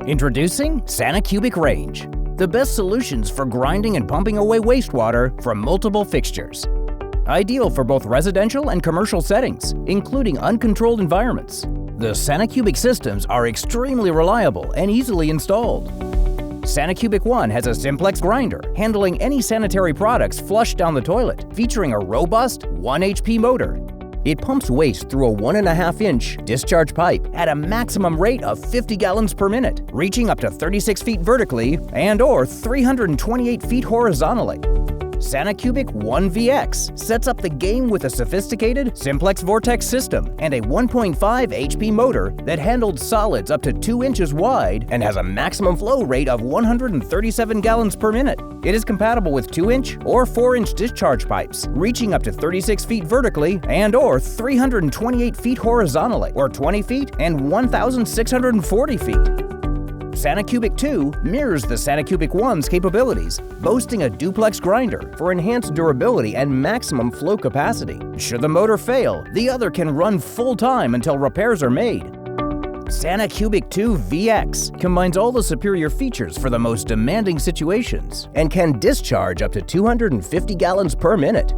Introducing Sanicubic Range, the best solutions for grinding and pumping away wastewater from multiple fixtures. Ideal for both residential and commercial settings, including uncontrolled environments. The Sanicubic systems are extremely reliable and easily installed. Sanicubic One has a simplex grinder, handling any sanitary products flushed down the toilet, featuring a robust 1 HP motor. It pumps waste through a 1.5-inch discharge pipe at a maximum rate of 50 gallons per minute, reaching up to 36 feet vertically and/or 328 feet horizontally. Sanicubic One VX sets up the game with a sophisticated simplex vortex system and a 1.5 HP motor that handles solids up to 2 inches wide and has a maximum flow rate of 137 gallons per minute. It is compatible with 2-inch or 4-inch discharge pipes, reaching up to 36 feet vertically and/or 328 feet horizontally, or 20 feet and 1,640 feet. Sanicubic 2 mirrors the Sanicubic 1's capabilities, boasting a duplex grinder for enhanced durability and maximum flow capacity. Should the motor fail, the other can run full-time until repairs are made. Sanicubic 2 VX combines all the superior features for the most demanding situations and can discharge up to 250 gallons per minute.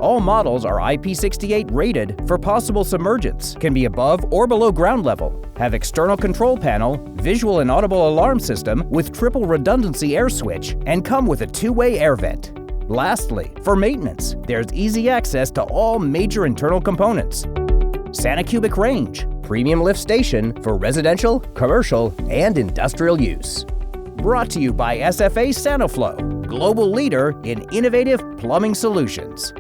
All models are IP68 rated for possible submergence, can be above or below ground level, have external control panel, visual and audible alarm system with triple redundancy air switch, and come with a 2-way air vent. Lastly, for maintenance, there's easy access to all major internal components. Sanicubic Range, premium lift station for residential, commercial, and industrial use. Brought to you by SFA Saniflo, global leader in innovative plumbing solutions.